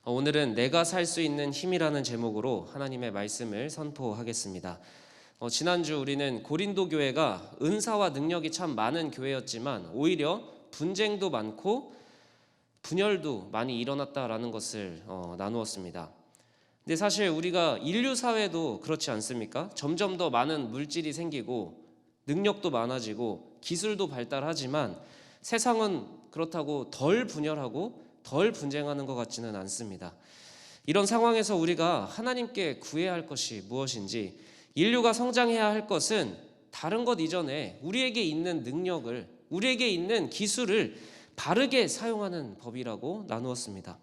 오늘은 내가 살 수 있는 힘이라는 제목으로 하나님의 말씀을 선포하겠습니다. 지난주 우리는 고린도 교회가 은사와 능력이 참 많은 교회였지만 오히려 분쟁도 많고 분열도 많이 일어났다라는 것을 나누었습니다. 근데 사실 우리가 인류 사회도 그렇지 않습니까? 점점 더 많은 물질이 생기고 능력도 많아지고 기술도 발달하지만 세상은 그렇다고 덜 분열하고 덜 분쟁하는 것 같지는 않습니다. 이런 상황에서 우리가 하나님께 구해야 할 것이 무엇인지, 인류가 성장해야 할 것은 다른 것 이전에 우리에게 있는 능력을, 우리에게 있는 기술을 바르게 사용하는 법이라고 나누었습니다.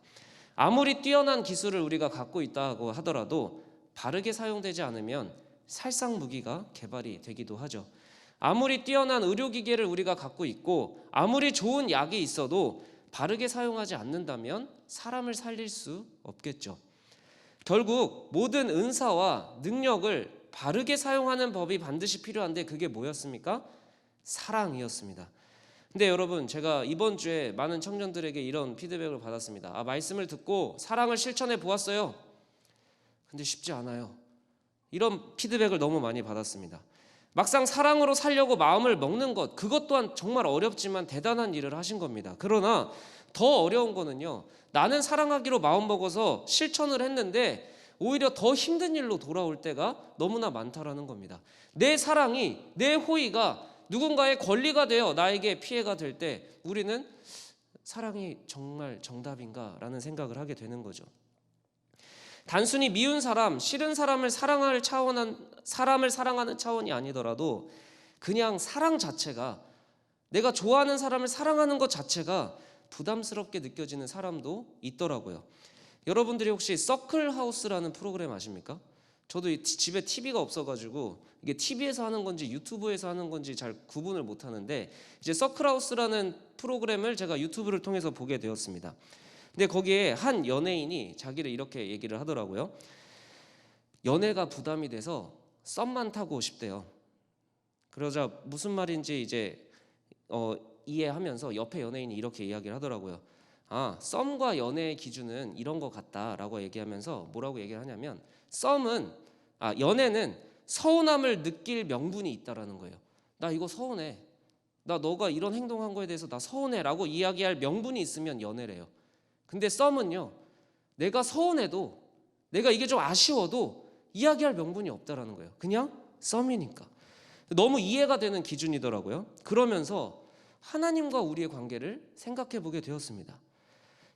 아무리 뛰어난 기술을 우리가 갖고 있다고 하더라도 바르게 사용되지 않으면 살상무기가 개발이 되기도 하죠. 아무리 뛰어난 의료기계를 우리가 갖고 있고 아무리 좋은 약이 있어도 바르게 사용하지 않는다면 사람을 살릴 수 없겠죠. 결국 모든 은사와 능력을 바르게 사용하는 법이 반드시 필요한데 그게 뭐였습니까? 사랑이었습니다. 근데 여러분, 제가 이번 주에 많은 청년들에게 이런 피드백을 받았습니다. 말씀을 듣고 사랑을 실천해 보았어요. 근데 쉽지 않아요. 이런 피드백을 너무 많이 받았습니다. 막상 사랑으로 살려고 마음을 먹는 것, 그것 또한 정말 어렵지만 대단한 일을 하신 겁니다. 그러나 더 어려운 거는요, 나는 사랑하기로 마음먹어서 실천을 했는데 오히려 더 힘든 일로 돌아올 때가 너무나 많다라는 겁니다. 내 사랑이, 내 호의가 누군가의 권리가 되어 나에게 피해가 될 때 우리는 사랑이 정말 정답인가라는 생각을 하게 되는 거죠. 단순히 미운 사람, 싫은 사람을 사랑하는 차원이 아니더라도 그냥 사랑 자체가, 내가 좋아하는 사람을 사랑하는 것 자체가 부담스럽게 느껴지는 사람도 있더라고요. 여러분들이 혹시 서클하우스라는 프로그램 아십니까? 저도 집에 TV가 없어가지고 이게 TV에서 하는 건지 유튜브에서 하는 건지 잘 구분을 못 하는데, 이제 서클하우스라는 프로그램을 제가 유튜브를 통해서 보게 되었습니다. 근데 거기에 한 연예인이 자기를 이렇게 얘기를 하더라고요. 연애가 부담이 돼서 썸만 타고 싶대요. 그러자 무슨 말인지 이제 이해하면서 옆에 연예인이 이렇게 이야기를 하더라고요. 썸과 연애의 기준은 이런 것 같다라고 얘기하면서 뭐라고 얘기를 하냐면, 연애는 서운함을 느낄 명분이 있다라는 거예요. 나 이거 서운해. 나 너가 이런 행동한 거에 대해서 나 서운해라고 이야기할 명분이 있으면 연애래요. 근데 썸은요, 내가 서운해도, 내가 이게 좀 아쉬워도 이야기할 명분이 없다라는 거예요. 그냥 썸이니까. 너무 이해가 되는 기준이더라고요. 그러면서 하나님과 우리의 관계를 생각해 보게 되었습니다.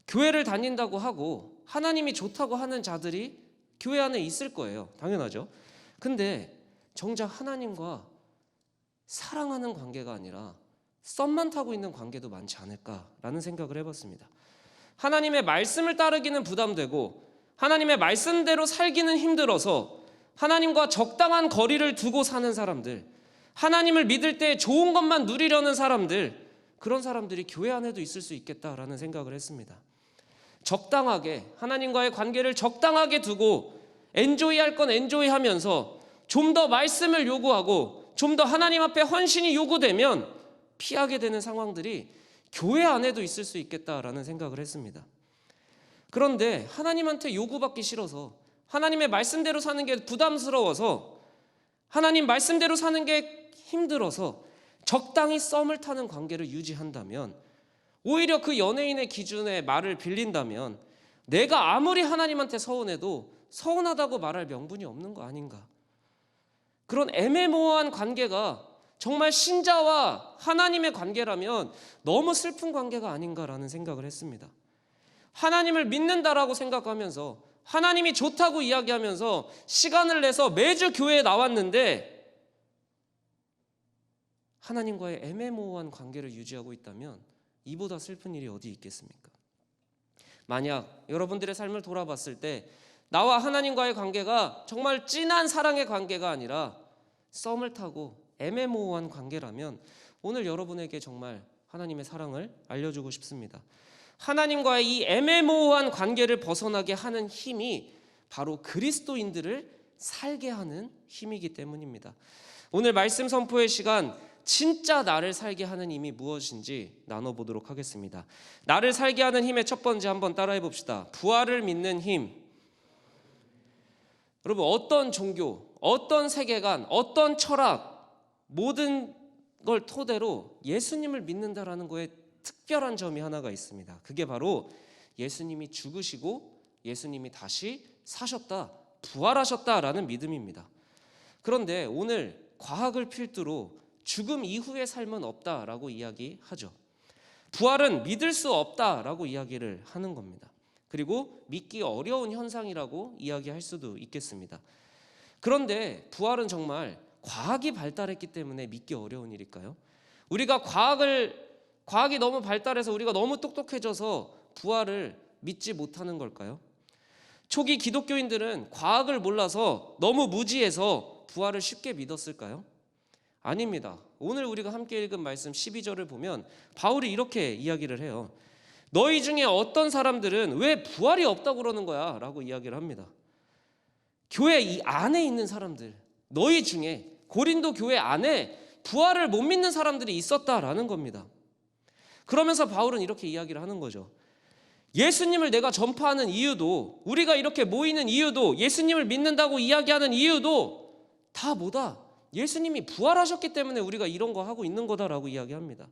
교회를 다닌다고 하고 하나님이 좋다고 하는 자들이 교회 안에 있을 거예요. 당연하죠. 근데 정작 하나님과 사랑하는 관계가 아니라 썸만 타고 있는 관계도 많지 않을까라는 생각을 해봤습니다. 하나님의 말씀을 따르기는 부담되고 하나님의 말씀대로 살기는 힘들어서 하나님과 적당한 거리를 두고 사는 사람들, 하나님을 믿을 때 좋은 것만 누리려는 사람들, 그런 사람들이 교회 안에도 있을 수 있겠다라는 생각을 했습니다. 적당하게, 하나님과의 관계를 적당하게 두고 엔조이할 건 엔조이하면서 좀 더 말씀을 요구하고 좀 더 하나님 앞에 헌신이 요구되면 피하게 되는 상황들이 교회 안에도 있을 수 있겠다라는 생각을 했습니다. 그런데 하나님한테 요구받기 싫어서, 하나님의 말씀대로 사는 게 부담스러워서, 하나님 말씀대로 사는 게 힘들어서 적당히 썸을 타는 관계를 유지한다면, 오히려 그 연예인의 기준에 말을 빌린다면 내가 아무리 하나님한테 서운해도 서운하다고 말할 명분이 없는 거 아닌가. 그런 애매모호한 관계가 정말 신자와 하나님의 관계라면 너무 슬픈 관계가 아닌가라는 생각을 했습니다. 하나님을 믿는다라고 생각하면서, 하나님이 좋다고 이야기하면서 시간을 내서 매주 교회에 나왔는데 하나님과의 애매모호한 관계를 유지하고 있다면 이보다 슬픈 일이 어디 있겠습니까? 만약 여러분들의 삶을 돌아봤을 때 나와 하나님과의 관계가 정말 진한 사랑의 관계가 아니라 썸을 타고 애매모호한 관계라면 오늘 여러분에게 정말 하나님의 사랑을 알려주고 싶습니다. 하나님과의 이 애매모호한 관계를 벗어나게 하는 힘이 바로 그리스도인들을 살게 하는 힘이기 때문입니다. 오늘 말씀 선포의 시간, 진짜 나를 살게 하는 힘이 무엇인지 나눠보도록 하겠습니다. 나를 살게 하는 힘의 첫 번째 한번 따라해 봅시다. 부활을 믿는 힘. 여러분, 어떤 종교, 어떤 세계관, 어떤 철학, 모든 걸 토대로 예수님을 믿는다라는 거에 특별한 점이 하나가 있습니다. 그게 바로 예수님이 죽으시고 예수님이 다시 사셨다, 부활하셨다라는 믿음입니다. 그런데 오늘 과학을 필두로 죽음 이후의 삶은 없다라고 이야기하죠. 부활은 믿을 수 없다라고 이야기를 하는 겁니다. 그리고 믿기 어려운 현상이라고 이야기할 수도 있겠습니다. 그런데 부활은 정말 과학이 발달했기 때문에 믿기 어려운 일일까요? 우리가 과학이 너무 발달해서 우리가 너무 똑똑해져서 부활을 믿지 못하는 걸까요? 초기 기독교인들은 과학을 몰라서 너무 무지해서 부활을 쉽게 믿었을까요? 아닙니다. 오늘 우리가 함께 읽은 말씀 12절을 보면 바울이 이렇게 이야기를 해요. 너희 중에 어떤 사람들은 왜 부활이 없다고 그러는 거야? 라고 이야기를 합니다. 교회 이 안에 있는 사람들, 너희 중에 고린도 교회 안에 부활을 못 믿는 사람들이 있었다라는 겁니다. 그러면서 바울은 이렇게 이야기를 하는 거죠. 예수님을 내가 전파하는 이유도, 우리가 이렇게 모이는 이유도, 예수님을 믿는다고 이야기하는 이유도 다 뭐다? 예수님이 부활하셨기 때문에 우리가 이런 거 하고 있는 거다라고 이야기합니다.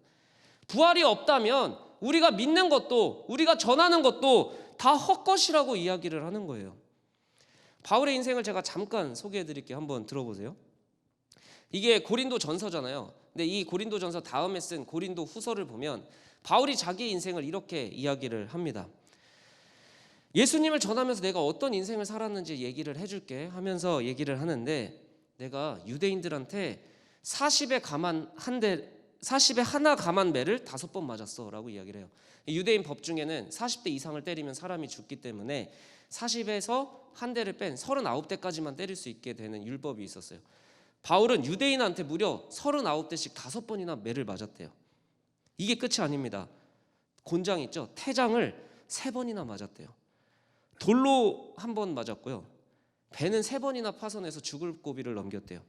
부활이 없다면 우리가 믿는 것도, 우리가 전하는 것도 다 헛것이라고 이야기를 하는 거예요. 바울의 인생을 제가 잠깐 소개해 드릴게요. 한번 들어보세요. 이게 고린도 전서잖아요. 근데 이 고린도 전서 다음에 쓴 고린도 후서를 보면 바울이 자기의 인생을 이렇게 이야기를 합니다. 예수님을 전하면서 내가 어떤 인생을 살았는지 얘기를 해줄게 하면서 얘기를 하는데, 내가 유대인들한테 40에 하나 감한 매를 5번 맞았어 라고 이야기를 해요. 유대인 법 중에는 40대 이상을 때리면 사람이 죽기 때문에 40에서 한 대를 뺀 39대까지만 때릴 수 있게 되는 율법이 있었어요. 바울은 유대인한테 무려 39대씩 5번이나 매를 맞았대요. 이게 끝이 아닙니다. 곤장 있죠? 태장을 3번이나 맞았대요. 돌로 1번 맞았고요. 배는 3번이나 파손해서 죽을 고비를 넘겼대요.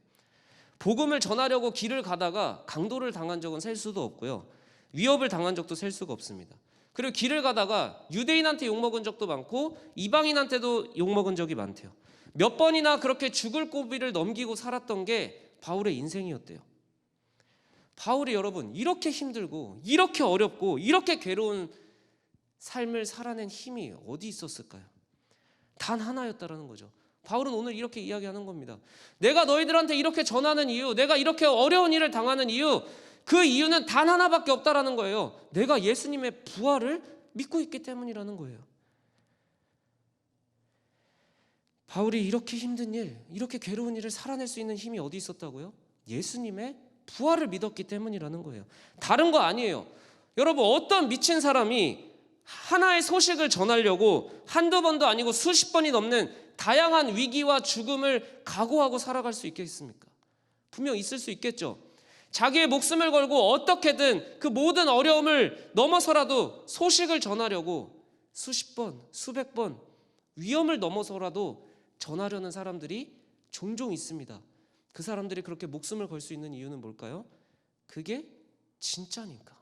복음을 전하려고 길을 가다가 강도를 당한 적은 셀 수도 없고요. 위협을 당한 적도 셀 수가 없습니다. 그리고 길을 가다가 유대인한테 욕먹은 적도 많고 이방인한테도 욕먹은 적이 많대요. 몇 번이나 그렇게 죽을 고비를 넘기고 살았던 게 바울의 인생이었대요. 바울이 여러분 이렇게 힘들고 이렇게 어렵고 이렇게 괴로운 삶을 살아낸 힘이 어디 있었을까요? 단 하나였다라는 거죠. 바울은 오늘 이렇게 이야기하는 겁니다. 내가 너희들한테 이렇게 전하는 이유, 내가 이렇게 어려운 일을 당하는 이유, 그 이유는 단 하나밖에 없다라는 거예요. 내가 예수님의 부활을 믿고 있기 때문이라는 거예요. 바울이 이렇게 힘든 일, 이렇게 괴로운 일을 살아낼 수 있는 힘이 어디 있었다고요? 예수님의 부활을 믿었기 때문이라는 거예요. 다른 거 아니에요. 여러분, 어떤 미친 사람이 하나의 소식을 전하려고 한두 번도 아니고 수십 번이 넘는 다양한 위기와 죽음을 각오하고 살아갈 수 있겠습니까? 분명 있을 수 있겠죠. 자기의 목숨을 걸고 어떻게든 그 모든 어려움을 넘어서라도 소식을 전하려고 수십 번, 수백 번 위험을 넘어서라도 전하려는 사람들이 종종 있습니다. 그 사람들이 그렇게 목숨을 걸 수 있는 이유는 뭘까요? 그게 진짜니까,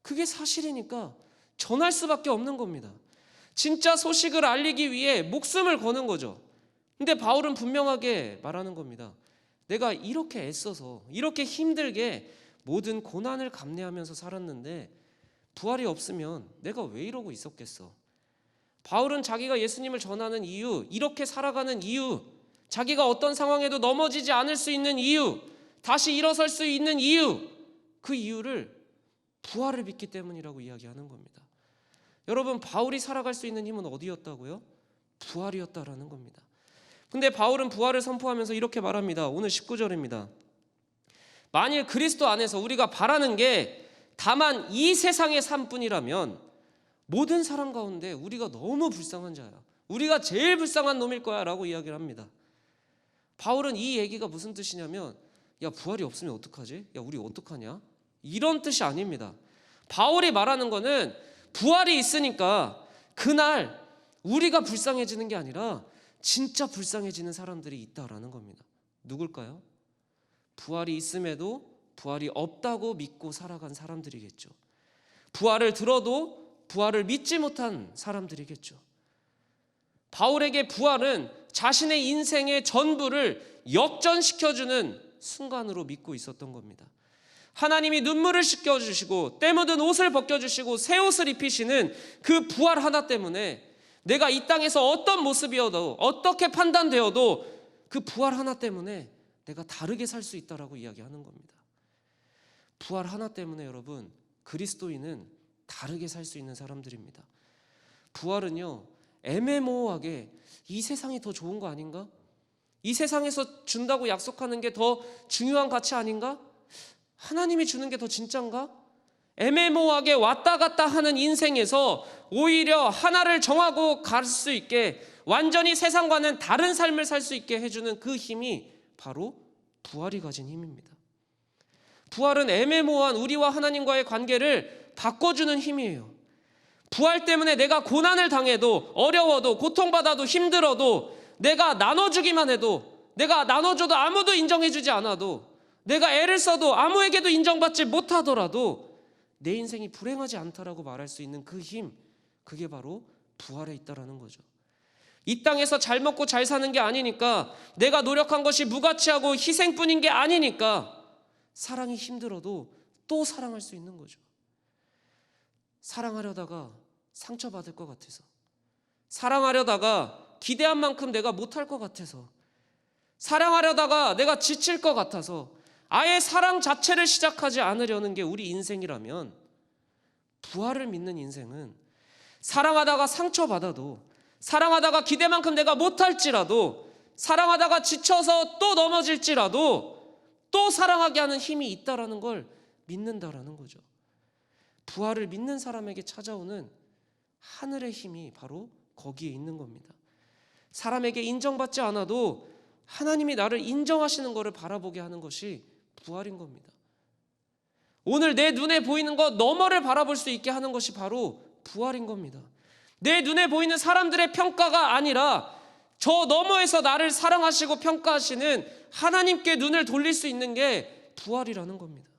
그게 사실이니까 전할 수밖에 없는 겁니다. 진짜 소식을 알리기 위해 목숨을 거는 거죠. 근데 바울은 분명하게 말하는 겁니다. 내가 이렇게 애써서 이렇게 힘들게 모든 고난을 감내하면서 살았는데 부활이 없으면 내가 왜 이러고 있었겠어? 바울은 자기가 예수님을 전하는 이유, 이렇게 살아가는 이유, 자기가 어떤 상황에도 넘어지지 않을 수 있는 이유, 다시 일어설 수 있는 이유, 그 이유를 부활을 믿기 때문이라고 이야기하는 겁니다. 여러분, 바울이 살아갈 수 있는 힘은 어디였다고요? 부활이었다라는 겁니다. 근데 바울은 부활을 선포하면서 이렇게 말합니다. 오늘 19절입니다. 만일 그리스도 안에서 우리가 바라는 게 다만 이 세상의 삶뿐이라면 모든 사람 가운데 우리가 너무 불쌍한 자야, 우리가 제일 불쌍한 놈일 거야 라고 이야기를 합니다. 바울은 이 얘기가 무슨 뜻이냐면, 야, 부활이 없으면 어떡하지? 야, 우리 어떡하냐? 이런 뜻이 아닙니다. 바울이 말하는 거는 부활이 있으니까 그날 우리가 불쌍해지는 게 아니라 진짜 불쌍해지는 사람들이 있다라는 겁니다. 누굴까요? 부활이 있음에도 부활이 없다고 믿고 살아간 사람들이겠죠. 부활을 들어도 부활을 믿지 못한 사람들이겠죠. 바울에게 부활은 자신의 인생의 전부를 역전시켜주는 순간으로 믿고 있었던 겁니다. 하나님이 눈물을 씻겨주시고 때 묻은 옷을 벗겨주시고 새 옷을 입히시는 그 부활 하나 때문에 내가 이 땅에서 어떤 모습이어도 어떻게 판단되어도 그 부활 하나 때문에 내가 다르게 살 수 있다라고 이야기하는 겁니다. 부활 하나 때문에 여러분, 그리스도인은 다르게 살 수 있는 사람들입니다. 부활은요, 애매모호하게 이 세상이 더 좋은 거 아닌가? 이 세상에서 준다고 약속하는 게 더 중요한 가치 아닌가? 하나님이 주는 게 더 진짠가? 애매모호하게 왔다 갔다 하는 인생에서 오히려 하나를 정하고 갈 수 있게, 완전히 세상과는 다른 삶을 살 수 있게 해주는 그 힘이 바로 부활이 가진 힘입니다. 부활은 애매모호한 우리와 하나님과의 관계를 바꿔주는 힘이에요. 부활 때문에 내가 고난을 당해도, 어려워도, 고통받아도, 힘들어도, 내가 나눠주기만 해도, 내가 나눠줘도 아무도 인정해주지 않아도, 내가 애를 써도 아무에게도 인정받지 못하더라도 내 인생이 불행하지 않다라고 말할 수 있는 그 힘, 그게 바로 부활에 있다라는 거죠. 이 땅에서 잘 먹고 잘 사는 게 아니니까, 내가 노력한 것이 무가치하고 희생뿐인 게 아니니까 사랑이 힘들어도 또 사랑할 수 있는 거죠. 사랑하려다가 상처받을 것 같아서, 사랑하려다가 기대한 만큼 내가 못할 것 같아서, 사랑하려다가 내가 지칠 것 같아서 아예 사랑 자체를 시작하지 않으려는 게 우리 인생이라면, 부활을 믿는 인생은 사랑하다가 상처받아도, 사랑하다가 기대만큼 내가 못할지라도, 사랑하다가 지쳐서 또 넘어질지라도 또 사랑하게 하는 힘이 있다라는 걸 믿는다라는 거죠. 부활을 믿는 사람에게 찾아오는 하늘의 힘이 바로 거기에 있는 겁니다. 사람에게 인정받지 않아도 하나님이 나를 인정하시는 것을 바라보게 하는 것이 부활인 겁니다. 오늘 내 눈에 보이는 것 너머를 바라볼 수 있게 하는 것이 바로 부활인 겁니다. 내 눈에 보이는 사람들의 평가가 아니라 저 너머에서 나를 사랑하시고 평가하시는 하나님께 눈을 돌릴 수 있는 게 부활이라는 겁니다.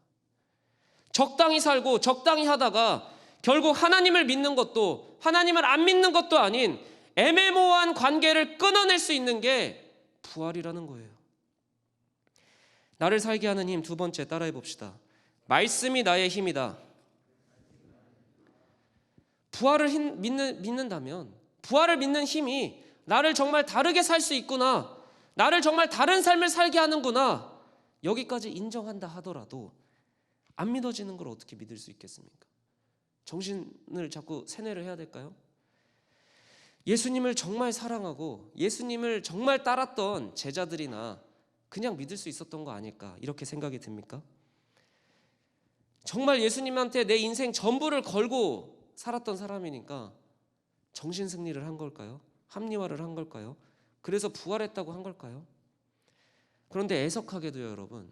적당히 살고 적당히 하다가 결국 하나님을 믿는 것도 하나님을 안 믿는 것도 아닌 애매모호한 관계를 끊어낼 수 있는 게 부활이라는 거예요. 나를 살게 하는 힘, 두 번째 따라해 봅시다. 말씀이 나의 힘이다. 부활을 믿는다면, 부활을 믿는 힘이 나를 정말 다르게 살 수 있구나, 나를 정말 다른 삶을 살게 하는구나, 여기까지 인정한다 하더라도 안 믿어지는 걸 어떻게 믿을 수 있겠습니까? 정신을 자꾸 세뇌를 해야 될까요? 예수님을 정말 사랑하고 예수님을 정말 따랐던 제자들이나 그냥 믿을 수 있었던 거 아닐까, 이렇게 생각이 듭니까? 정말 예수님한테 내 인생 전부를 걸고 살았던 사람이니까 정신승리를 한 걸까요? 합리화를 한 걸까요? 그래서 부활했다고 한 걸까요? 그런데 애석하게도요, 여러분,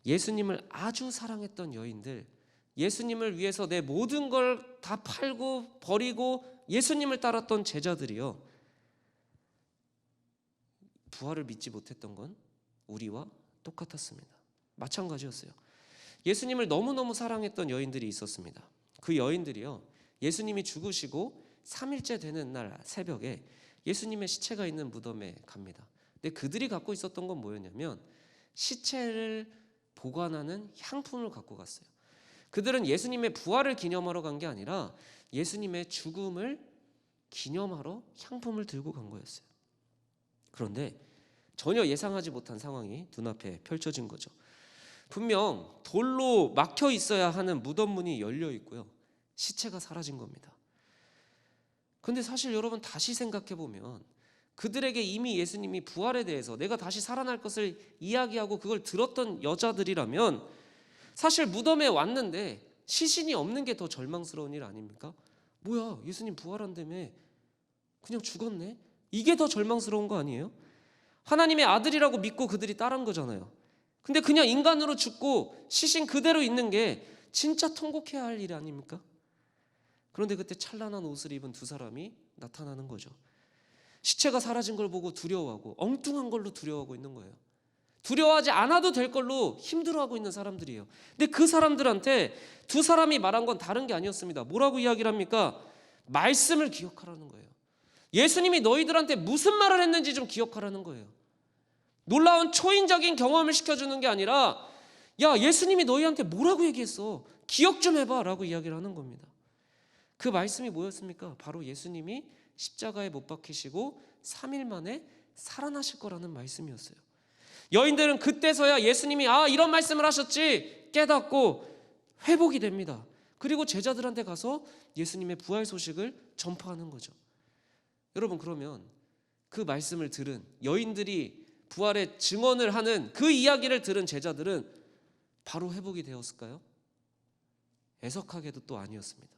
예수님을 아주 사랑했던 여인들, 예수님을 위해서 내 모든 걸 다 팔고 버리고 예수님을 따랐던 제자들이요, 부활을 믿지 못했던 건 우리와 똑같았습니다. 마찬가지였어요. 예수님을 너무너무 사랑했던 여인들이 있었습니다. 그 여인들이요, 예수님이 죽으시고 3일째 되는 날 새벽에 예수님의 시체가 있는 무덤에 갑니다. 근데 그들이 갖고 있었던 건 뭐였냐면, 시체를 보관하는 향품을 갖고 갔어요. 그들은 예수님의 부활을 기념하러 간 게 아니라 예수님의 죽음을 기념하러 향품을 들고 간 거였어요. 그런데 전혀 예상하지 못한 상황이 눈앞에 펼쳐진 거죠. 분명 돌로 막혀 있어야 하는 무덤 문이 열려 있고요, 시체가 사라진 겁니다. 근데 사실 여러분, 다시 생각해 보면 그들에게 이미 예수님이 부활에 대해서 내가 다시 살아날 것을 이야기하고 그걸 들었던 여자들이라면 사실 무덤에 왔는데 시신이 없는 게 더 절망스러운 일 아닙니까? 뭐야, 예수님 부활한다며, 그냥 죽었네? 이게 더 절망스러운 거 아니에요? 하나님의 아들이라고 믿고 그들이 따른 거잖아요. 근데 그냥 인간으로 죽고 시신 그대로 있는 게 진짜 통곡해야 할 일 아닙니까? 그런데 그때 찬란한 옷을 입은 두 사람이 나타나는 거죠. 시체가 사라진 걸 보고 두려워하고 엉뚱한 걸로 두려워하고 있는 거예요. 두려워하지 않아도 될 걸로 힘들어하고 있는 사람들이에요. 근데 그 사람들한테 두 사람이 말한 건 다른 게 아니었습니다. 뭐라고 이야기를 합니까? 말씀을 기억하라는 거예요. 예수님이 너희들한테 무슨 말을 했는지 좀 기억하라는 거예요. 놀라운 초인적인 경험을 시켜주는 게 아니라, 야, 예수님이 너희한테 뭐라고 얘기했어? 기억 좀 해봐 라고 이야기를 하는 겁니다. 그 말씀이 뭐였습니까? 바로 예수님이 십자가에 못 박히시고 3일 만에 살아나실 거라는 말씀이었어요. 여인들은 그때서야 예수님이 이런 말씀을 하셨지 깨닫고 회복이 됩니다. 그리고 제자들한테 가서 예수님의 부활 소식을 전파하는 거죠. 여러분, 그러면 그 말씀을 들은 여인들이 부활의 증언을 하는 그 이야기를 들은 제자들은 바로 회복이 되었을까요? 애석하게도 또 아니었습니다.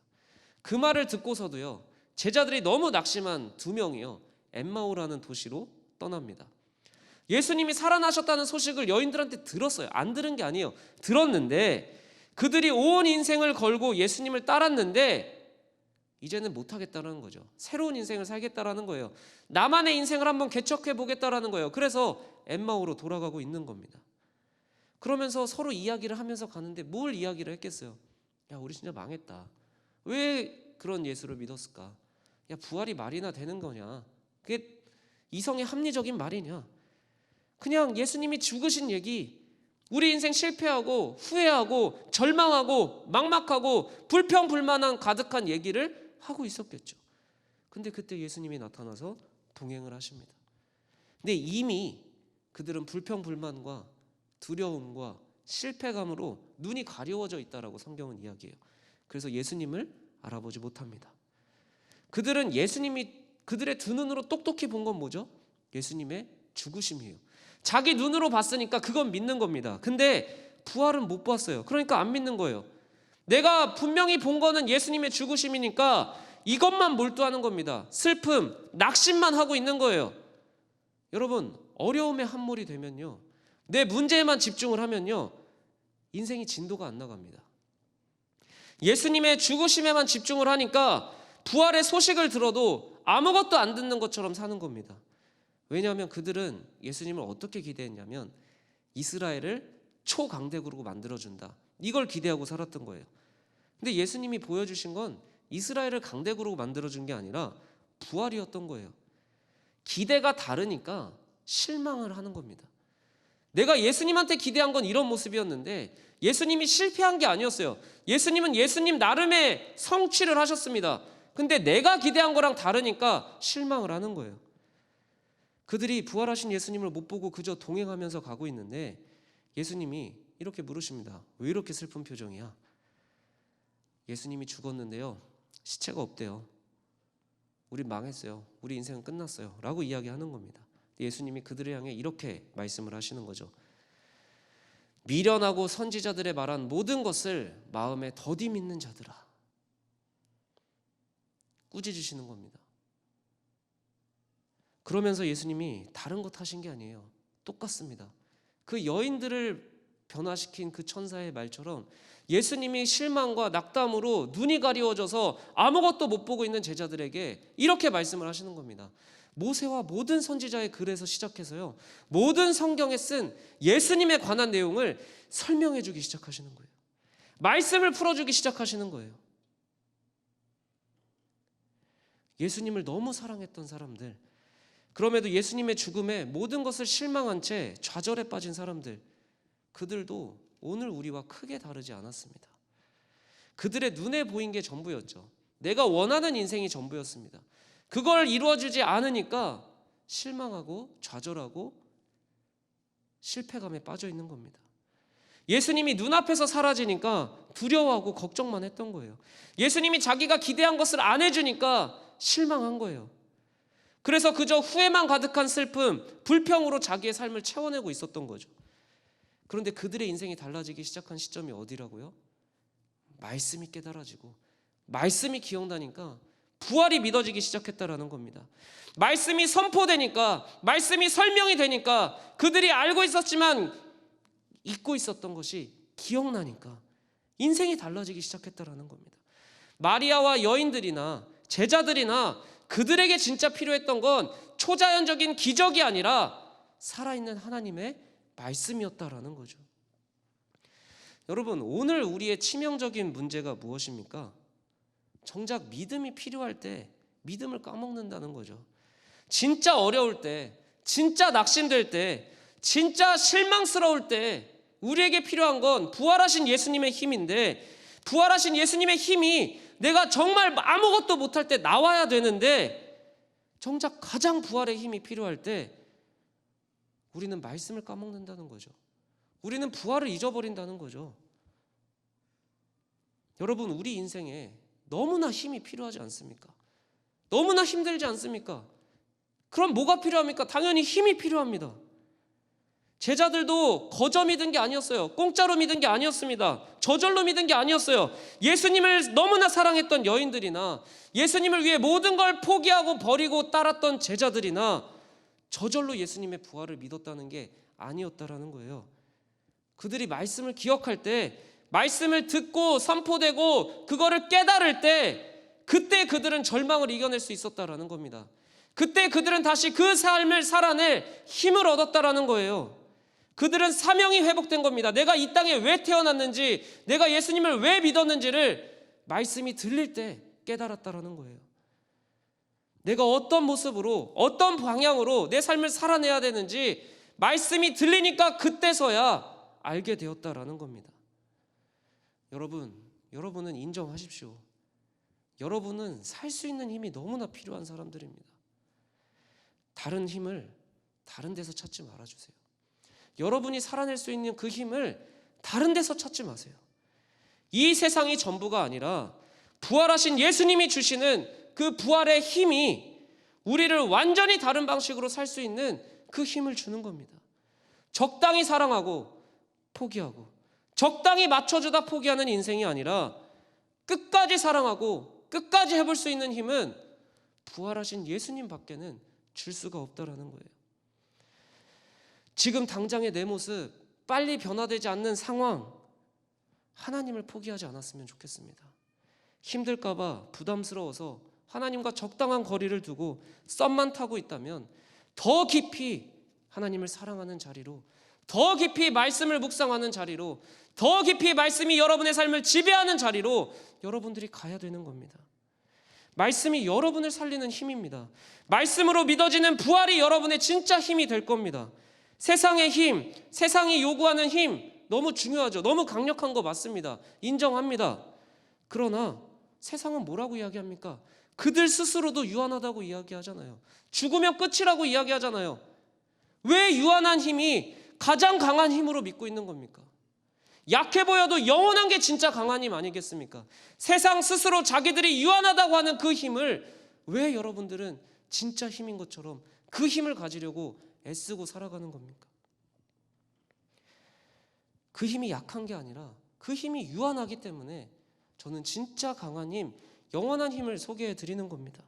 그 말을 듣고서도요, 제자들이 너무 낙심한 두 명이요, 엠마오라는 도시로 떠납니다. 예수님이 살아나셨다는 소식을 여인들한테 들었어요. 안 들은 게 아니에요. 들었는데 그들이 온 인생을 걸고 예수님을 따랐는데 이제는 못하겠다는 거죠. 새로운 인생을 살겠다라는 거예요. 나만의 인생을 한번 개척해 보겠다라는 거예요. 그래서 엠마오로 돌아가고 있는 겁니다. 그러면서 서로 이야기를 하면서 가는데 뭘 이야기를 했겠어요? 야, 우리 진짜 망했다. 왜 그런 예수를 믿었을까? 야, 부활이 말이나 되는 거냐? 그게 이성의 합리적인 말이냐? 그냥 예수님이 죽으신 얘기, 우리 인생 실패하고 후회하고 절망하고 막막하고 불평불만한 가득한 얘기를 하고 있었겠죠. 근데 그때 예수님이 나타나서 동행을 하십니다. 근데 이미 그들은 불평불만과 두려움과 실패감으로 눈이 가려워져 있다라고 성경은 이야기해요. 그래서 예수님을 알아보지 못합니다. 그들은 예수님이 그들의 두 눈으로 똑똑히 본 건 뭐죠? 예수님의 죽으심이에요. 자기 눈으로 봤으니까 그건 믿는 겁니다. 근데 부활은 못 봤어요. 그러니까 안 믿는 거예요. 내가 분명히 본 거는 예수님의 죽으심이니까 이것만 몰두하는 겁니다. 슬픔, 낙심만 하고 있는 거예요. 여러분, 어려움의 함몰이 되면요, 내 문제에만 집중을 하면요, 인생이 진도가 안 나갑니다. 예수님의 죽으심에만 집중을 하니까 부활의 소식을 들어도 아무것도 안 듣는 것처럼 사는 겁니다. 왜냐하면 그들은 예수님을 어떻게 기대했냐면 이스라엘을 초강대국으로 만들어준다, 이걸 기대하고 살았던 거예요. 근데 예수님이 보여주신 건 이스라엘을 강대국으로 만들어준 게 아니라 부활이었던 거예요. 기대가 다르니까 실망을 하는 겁니다. 내가 예수님한테 기대한 건 이런 모습이었는데 예수님이 실패한 게 아니었어요. 예수님은 예수님 나름의 성취를 하셨습니다. 근데 내가 기대한 거랑 다르니까 실망을 하는 거예요. 그들이 부활하신 예수님을 못 보고 그저 동행하면서 가고 있는데 예수님이 이렇게 물으십니다. 왜 이렇게 슬픈 표정이야? 예수님이 죽었는데요, 시체가 없대요. 우리 망했어요. 우리 인생은 끝났어요 라고 이야기하는 겁니다. 예수님이 그들을 향해 이렇게 말씀을 하시는 거죠. 미련하고 선지자들의 말한 모든 것을 마음에 더디 믿는 자들아. 꾸짖으시는 겁니다. 그러면서 예수님이 다른 것 하신 게 아니에요. 똑같습니다. 그 여인들을 변화시킨 그 천사의 말처럼 예수님이 실망과 낙담으로 눈이 가리워져서 아무것도 못 보고 있는 제자들에게 이렇게 말씀을 하시는 겁니다. 모세와 모든 선지자의 글에서 시작해서요, 모든 성경에 쓴 예수님에 관한 내용을 설명해 주기 시작하시는 거예요. 말씀을 풀어주기 시작하시는 거예요. 예수님을 너무 사랑했던 사람들, 그럼에도 예수님의 죽음에 모든 것을 실망한 채 좌절에 빠진 사람들, 그들도 오늘 우리와 크게 다르지 않았습니다. 그들의 눈에 보인 게 전부였죠. 내가 원하는 인생이 전부였습니다. 그걸 이루어주지 않으니까 실망하고 좌절하고 실패감에 빠져 있는 겁니다. 예수님이 눈앞에서 사라지니까 두려워하고 걱정만 했던 거예요. 예수님이 자기가 기대한 것을 안 해주니까 실망한 거예요. 그래서 그저 후회만 가득한 슬픔, 불평으로 자기의 삶을 채워내고 있었던 거죠. 그런데 그들의 인생이 달라지기 시작한 시점이 어디라고요? 말씀이 깨달아지고 말씀이 기억나니까 부활이 믿어지기 시작했다라는 겁니다. 말씀이 선포되니까, 말씀이 설명이 되니까, 그들이 알고 있었지만 잊고 있었던 것이 기억나니까 인생이 달라지기 시작했다라는 겁니다. 마리아와 여인들이나 제자들이나 그들에게 진짜 필요했던 건 초자연적인 기적이 아니라 살아있는 하나님의 말씀이었다라는 거죠. 여러분, 오늘 우리의 치명적인 문제가 무엇입니까? 정작 믿음이 필요할 때 믿음을 까먹는다는 거죠. 진짜 어려울 때, 진짜 낙심될 때, 진짜 실망스러울 때 우리에게 필요한 건 부활하신 예수님의 힘인데, 부활하신 예수님의 힘이 내가 정말 아무것도 못할 때 나와야 되는데, 정작 가장 부활의 힘이 필요할 때 우리는 말씀을 까먹는다는 거죠. 우리는 부활을 잊어버린다는 거죠. 여러분, 우리 인생에 너무나 힘이 필요하지 않습니까? 너무나 힘들지 않습니까? 그럼 뭐가 필요합니까? 당연히 힘이 필요합니다. 제자들도 거저 믿은 게 아니었어요. 공짜로 믿은 게 아니었습니다. 저절로 믿은 게 아니었어요. 예수님을 너무나 사랑했던 여인들이나 예수님을 위해 모든 걸 포기하고 버리고 따랐던 제자들이나 저절로 예수님의 부활을 믿었다는 게 아니었다라는 거예요. 그들이 말씀을 기억할 때, 말씀을 듣고 선포되고 그거를 깨달을 때, 그때 그들은 절망을 이겨낼 수 있었다라는 겁니다. 그때 그들은 다시 그 삶을 살아낼 힘을 얻었다라는 거예요. 그들은 사명이 회복된 겁니다. 내가 이 땅에 왜 태어났는지, 내가 예수님을 왜 믿었는지를 말씀이 들릴 때 깨달았다라는 거예요. 내가 어떤 모습으로, 어떤 방향으로 내 삶을 살아내야 되는지 말씀이 들리니까 그때서야 알게 되었다라는 겁니다. 여러분은 인정하십시오. 여러분은 살 수 있는 힘이 너무나 필요한 사람들입니다. 다른 힘을 다른 데서 찾지 말아주세요. 여러분이 살아낼 수 있는 그 힘을 다른 데서 찾지 마세요. 이 세상이 전부가 아니라 부활하신 예수님이 주시는 그 부활의 힘이 우리를 완전히 다른 방식으로 살 수 있는 그 힘을 주는 겁니다. 적당히 사랑하고 포기하고, 적당히 맞춰주다 포기하는 인생이 아니라 끝까지 사랑하고 끝까지 해볼 수 있는 힘은 부활하신 예수님 밖에는 줄 수가 없다라는 거예요. 지금 당장의 내 모습, 빨리 변화되지 않는 상황, 하나님을 포기하지 않았으면 좋겠습니다. 힘들까봐 부담스러워서 하나님과 적당한 거리를 두고 썸만 타고 있다면 더 깊이 하나님을 사랑하는 자리로, 더 깊이 말씀을 묵상하는 자리로, 더 깊이 말씀이 여러분의 삶을 지배하는 자리로 여러분들이 가야 되는 겁니다. 말씀이 여러분을 살리는 힘입니다. 말씀으로 믿어지는 부활이 여러분의 진짜 힘이 될 겁니다. 세상의 힘, 세상이 요구하는 힘 너무 중요하죠. 너무 강력한 거 맞습니다. 인정합니다. 그러나 세상은 뭐라고 이야기합니까? 그들 스스로도 유한하다고 이야기하잖아요. 죽으면 끝이라고 이야기하잖아요. 왜 유한한 힘이 가장 강한 힘으로 믿고 있는 겁니까? 약해 보여도 영원한 게 진짜 강한 힘 아니겠습니까? 세상 스스로 자기들이 유한하다고 하는 그 힘을 왜 여러분들은 진짜 힘인 것처럼 그 힘을 가지려고 애쓰고 살아가는 겁니까? 그 힘이 약한 게 아니라 그 힘이 유한하기 때문에 저는 진짜 강한 힘, 영원한 힘을 소개해 드리는 겁니다.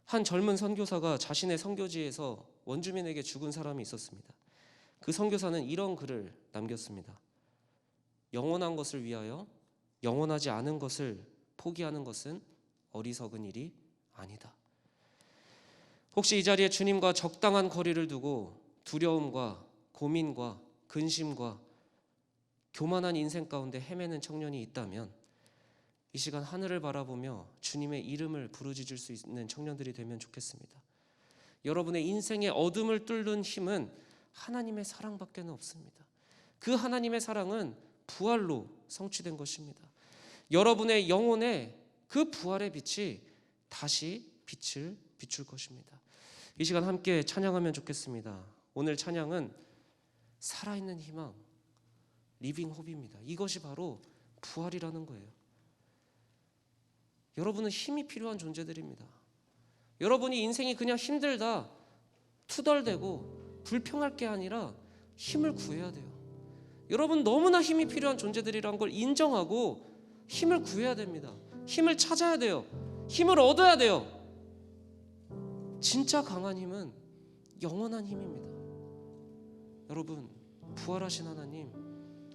한 젊은 선교사가 자신의 선교지에서 원주민에게 죽은 사람이 있었습니다. 그 선교사는 이런 글을 남겼습니다. 영원한 것을 위하여 영원하지 않은 것을 포기하는 것은 어리석은 일이 아니다. 혹시 이 자리에 주님과 적당한 거리를 두고 두려움과 고민과 근심과 교만한 인생 가운데 헤매는 청년이 있다면 이 시간 하늘을 바라보며 주님의 이름을 부르짖을 수 있는 청년들이 되면 좋겠습니다. 여러분의 인생의 어둠을 뚫는 힘은 하나님의 사랑밖에는 없습니다. 그 하나님의 사랑은 부활로 성취된 것입니다. 여러분의 영혼에 그 부활의 빛이 다시 빛을 비출 것입니다. 이 시간 함께 찬양하면 좋겠습니다. 오늘 찬양은 살아있는 희망, 리빙 홉입니다. 이것이 바로 부활이라는 거예요. 여러분은 힘이 필요한 존재들입니다. 여러분이 인생이 그냥 힘들다, 투덜대고 불평할 게 아니라 힘을 구해야 돼요. 여러분 너무나 힘이 필요한 존재들이란 걸 인정하고 힘을 구해야 됩니다. 힘을 찾아야 돼요. 힘을 얻어야 돼요. 진짜 강한 힘은 영원한 힘입니다. 여러분, 부활하신 하나님,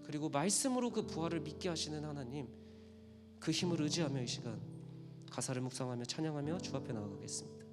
그리고 말씀으로 그 부활을 믿게 하시는 하나님, 그 힘을 의지하며 이 시간 가사를 묵상하며 찬양하며 주 앞에 나아가겠습니다.